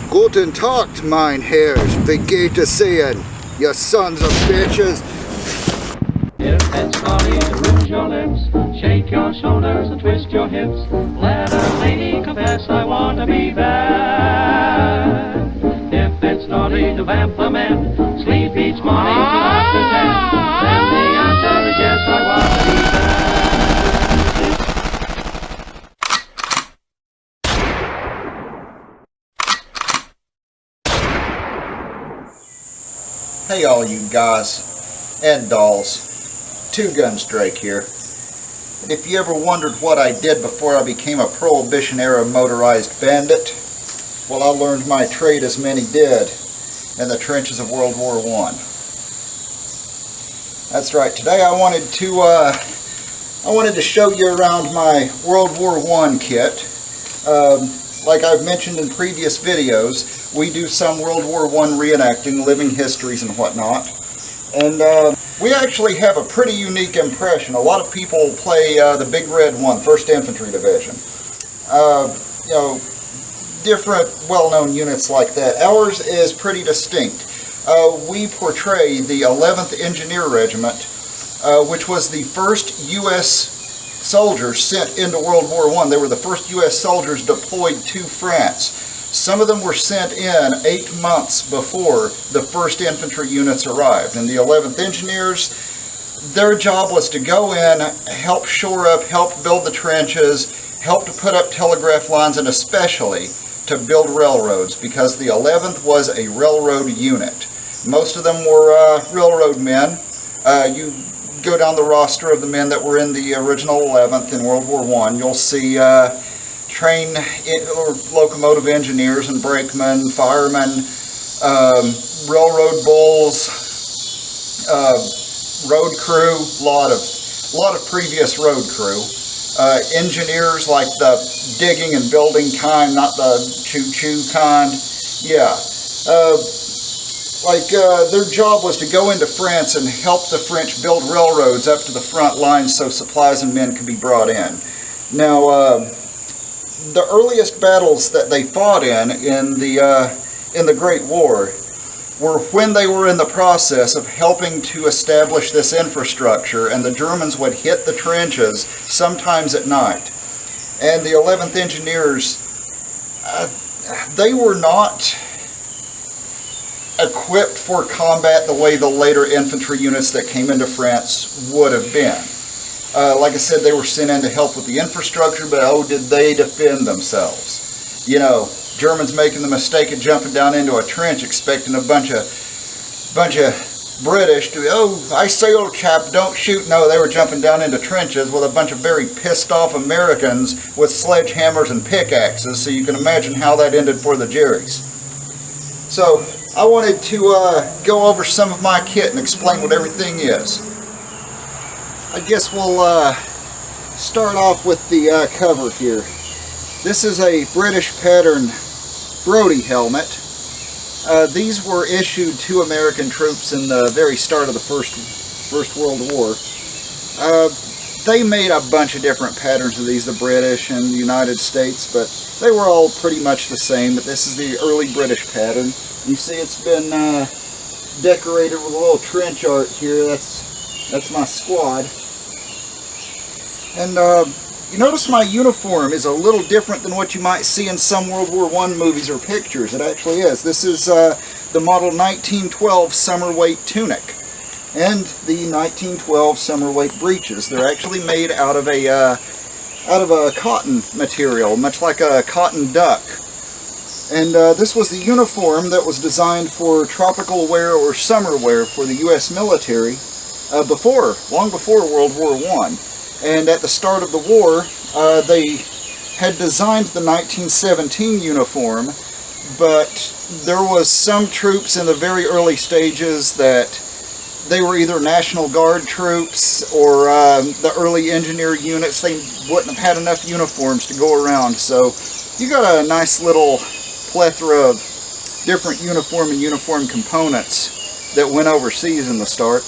Guten Tag, mein Herrs, wie geht es Ihnen, you sons of bitches? If it's naughty to rouge your lips, shake your shoulders and twist your hips, let a lady confess I want to be bad. If it's naughty to vamp the men, sleep each morning till after 10, then the answer is yes, I want to be bad. Hey all you guys and dolls, Two Guns Drake here. And if you ever wondered what I did before I became a Prohibition-era motorized bandit, well, I learned my trade as many did in the trenches of World War I. That's right, today I wanted to show you around my World War I kit. Like I've mentioned in previous videos, we do some World War I reenacting, living histories and whatnot. And we actually have a pretty unique impression. A lot of people play the Big Red One, 1st Infantry Division. You know, different well-known units like that. Ours is pretty distinct. We portray the 11th Engineer Regiment, which was the first U.S. soldiers sent into World War I. They were the first U.S. soldiers deployed to France. Some of them were sent in 8 months before the 1st Infantry units arrived. And the 11th Engineers, their job was to go in, help shore up, help build the trenches, help to put up telegraph lines, and especially to build railroads, because the 11th was a railroad unit. Most of them were railroad men. You go down the roster of the men that were in the original 11th in World War I, you'll see train or locomotive engineers and brakemen, firemen, railroad bulls, road crew, lot of previous road crew, engineers like the digging and building kind, not the choo-choo kind. Yeah. Their job was to go into France and help the French build railroads up to the front lines so supplies and men could be brought in. Now, the earliest battles that they fought in the Great War were when they were in the process of helping to establish this infrastructure, and the Germans would hit the trenches sometimes at night. And the 11th Engineers, they were not equipped for combat the way the later infantry units that came into France would have been. Like I said, they were sent in to help with the infrastructure, but oh, did they defend themselves. You know, Germans making the mistake of jumping down into a trench expecting a bunch of British to, oh, I say, old chap, don't shoot. No, they were jumping down into trenches with a bunch of very pissed off Americans with sledgehammers and pickaxes, so you can imagine how that ended for the Jerrys. So, I wanted to go over some of my kit and explain what everything is. I guess we'll start off with the cover here. This is a British pattern Brodie helmet. These were issued to American troops in the very start of the First World War. They made a bunch of different patterns of these, the British and the United States, but they were all pretty much the same. But this is the early British pattern. You see it's been decorated with a little trench art here. That's my squad. And you notice my uniform is a little different than what you might see in some World War I movies or pictures. It actually is. This is the model 1912 summer weight tunic and the 1912 summer weight breeches. They're actually made out of a cotton material, much like a cotton duck. And this was the uniform that was designed for tropical wear or summer wear for the U.S. military long before World War I. And at the start of the war, they had designed the 1917 uniform, but there was some troops in the very early stages that they were either National Guard troops or the early engineer units. They wouldn't have had enough uniforms to go around. So you got a nice little plethora of different uniform and uniform components that went overseas in the start.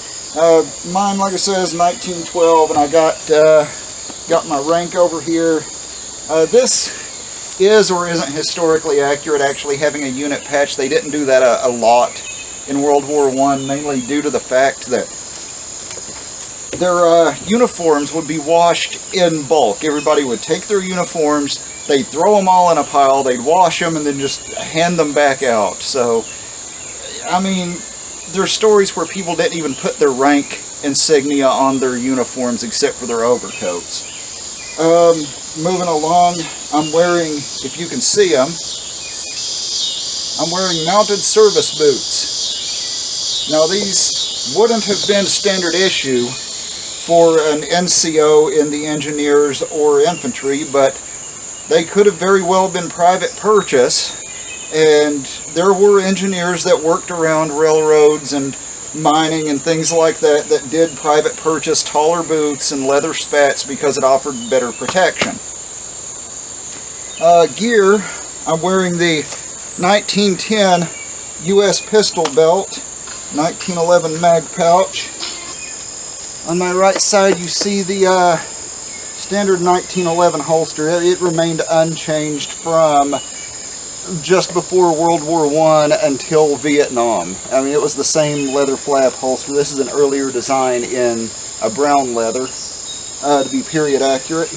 Mine, like I said, is 1912, and I got my rank over here. This is or isn't historically accurate, actually having a unit patch. They didn't do that a lot in World War I, mainly due to the fact that their uniforms would be washed in bulk. Everybody would take their uniforms, they'd throw them all in a pile, they'd wash them, and then just hand them back out. So, I mean, there's stories where people didn't even put their rank insignia on their uniforms except for their overcoats. Moving along, I'm wearing, if you can see them, I'm wearing mounted service boots. Now these wouldn't have been standard issue for an NCO in the engineers or infantry, but they could have very well been private purchase, and there were engineers that worked around railroads and mining and things like that that did private purchase taller boots and leather spats because it offered better protection. Gear, I'm wearing the 1910 US pistol belt, 1911 mag pouch. On my right side you see the standard 1911 holster. It remained unchanged from just before World War I until Vietnam. I mean, it was the same leather flap holster. This is an earlier design in a brown leather, to be period accurate.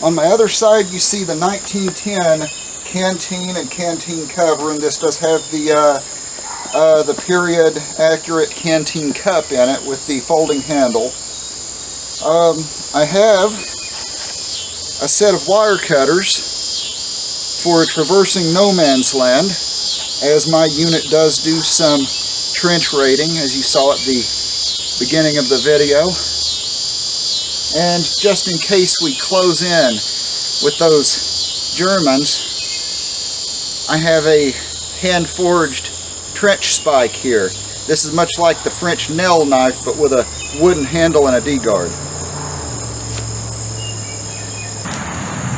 On my other side, you see the 1910 canteen and canteen cover, and this does have the period accurate canteen cup in it with the folding handle. I have a set of wire cutters for traversing no man's land, as my unit does do some trench raiding, as you saw at the beginning of the video. And just in case we close in with those Germans, I have a hand-forged trench spike here. This is much like the French nail knife, but with a wooden handle and a D-guard.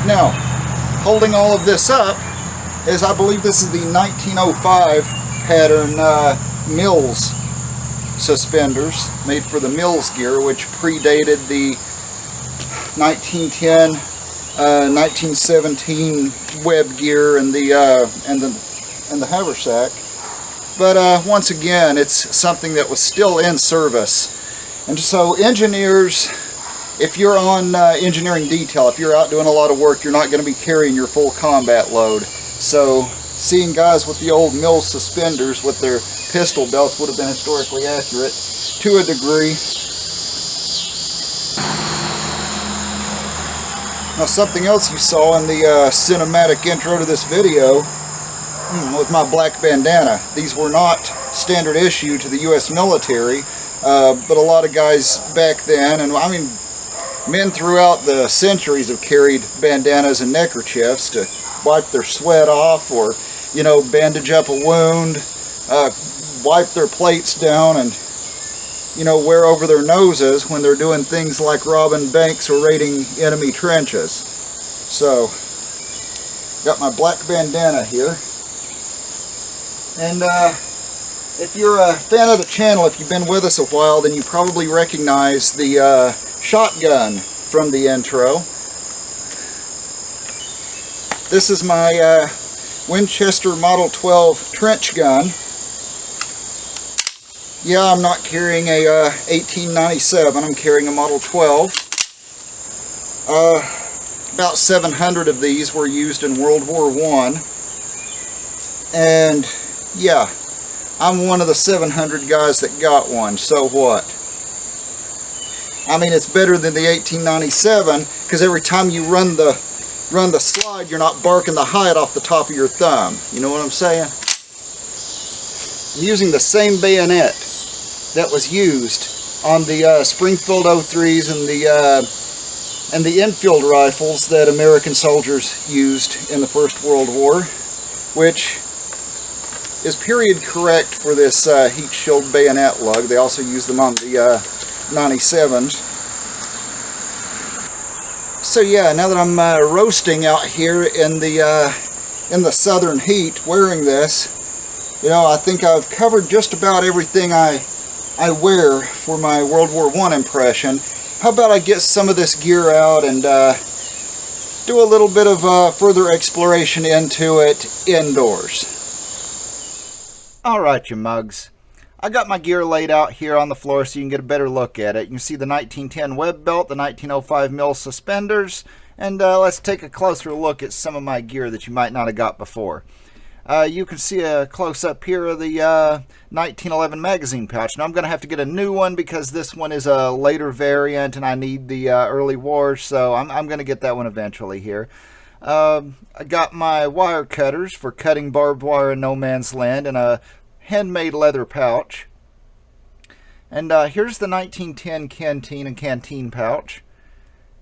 Now, holding all of this up is, I believe this is the 1905 pattern Mills suspenders, made for the Mills gear, which predated the 1910, 1917 web gear and the haversack. But once again, it's something that was still in service. And so engineers, if you're on engineering detail, if you're out doing a lot of work, you're not going to be carrying your full combat load. So seeing guys with the old Mills suspenders with their pistol belts would have been historically accurate to a degree. Now, something else you saw in the cinematic intro to this video was my black bandana. These were not standard issue to the U.S. military, but a lot of guys back then, and I mean, men throughout the centuries have carried bandanas and neckerchiefs to wipe their sweat off, or, you know, bandage up a wound, wipe their plates down, and, you know, wear over their noses when they're doing things like robbing banks or raiding enemy trenches. So, got my black bandana here. And if you're a fan of the channel, if you've been with us a while, then you probably recognize the shotgun from the intro. This is my Winchester Model 12 trench gun. Yeah, I'm not carrying a 1897, I'm carrying a Model 12. About 700 of these were used in World War I. And yeah, I'm one of the 700 guys that got one, so what? I mean, it's better than the 1897, because every time you run the slide, you're not barking the hide off the top of your thumb. You know what I'm saying? I'm using the same bayonet that was used on the Springfield 03s and the Enfield rifles that American soldiers used in the First World War, which is period correct for this heat shield bayonet lug. They also use them on the 97s. So yeah, now that I'm roasting out here in the southern heat wearing this, you know, I think I've covered just about everything I wear for my World War I impression. How about I get some of this gear out and do a little bit of further exploration into it indoors. Alright, you mugs. I got my gear laid out here on the floor so you can get a better look at it. You can see the 1910 web belt, the 1905 mil suspenders, and let's take a closer look at some of my gear that you might not have got before. You can see a close-up here of the 1911 magazine pouch. Now I'm going to have to get a new one because this one is a later variant and I need the early wars, so I'm going to get that one eventually here. I got my wire cutters for cutting barbed wire in no man's land in a handmade leather pouch. And here's the 1910 canteen and canteen pouch.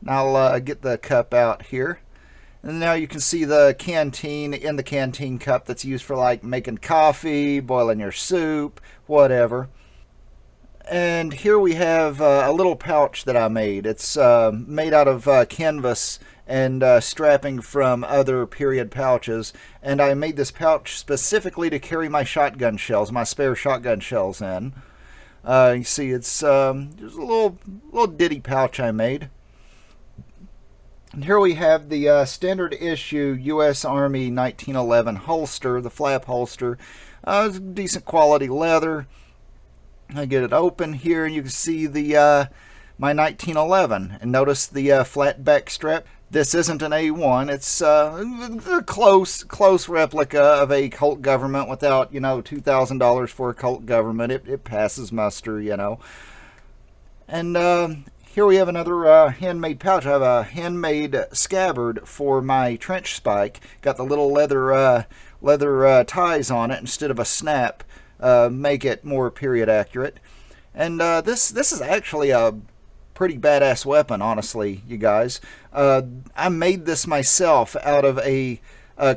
Now I'll get the cup out here. And now you can see the canteen in the canteen cup that's used for like making coffee, boiling your soup, whatever. And here we have a little pouch that I made. It's made out of canvas and strapping from other period pouches. And I made this pouch specifically to carry my shotgun shells, my spare shotgun shells in. You see, it's just a little ditty pouch I made. And here we have the standard issue U.S. Army 1911 holster, the flap holster. It's decent quality leather. I get it open here, and you can see the my 1911. And notice the flat back strap. This isn't an A1. It's a close replica of a Colt government without, you know, $2,000 for a Colt government. It passes muster, you know. And here we have another handmade pouch. I have a handmade scabbard for my trench spike. Got the little leather ties on it instead of a snap. Make it more period accurate. And this is actually a pretty badass weapon, honestly, you guys. I made this myself out of a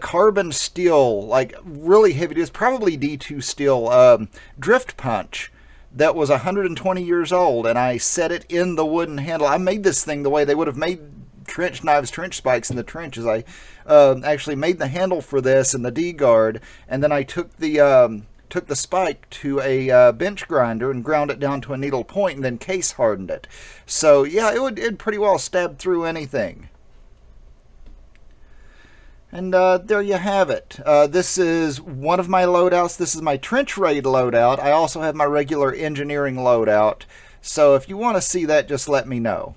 carbon steel, like really heavy. It's probably D2 steel drift punch that was 120 years old, and I set it in the wooden handle. I made this thing the way they would have made trench knives, trench spikes in the trenches. I actually made the handle for this and the D-guard, and then I took the spike to a bench grinder and ground it down to a needle point and then case hardened it. So yeah, it'd pretty well stab through anything. And there you have it. This is one of my loadouts. This is my trench raid loadout. I also have my regular engineering loadout. So if you want to see that, just let me know.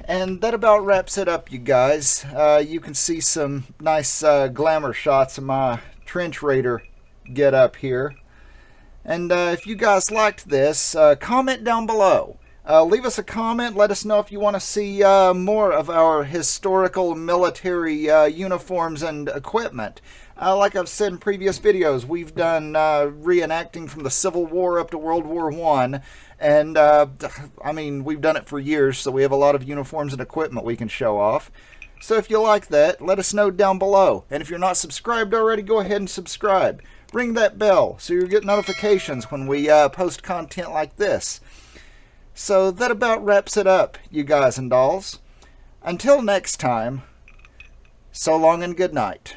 And that about wraps it up, you guys. You can see some nice glamour shots of my trench raider get up here. And if you guys liked this, comment down below. Leave us a comment. Let us know if you want to see more of our historical military uniforms and equipment. Like I've said in previous videos, we've done reenacting from the Civil War up to World War I. And, I mean, we've done it for years, so we have a lot of uniforms and equipment we can show off. So if you like that, let us know down below. And if you're not subscribed already, go ahead and subscribe. Ring that bell so you get notifications when we post content like this. So that about wraps it up, you guys and dolls. Until next time, so long and good night.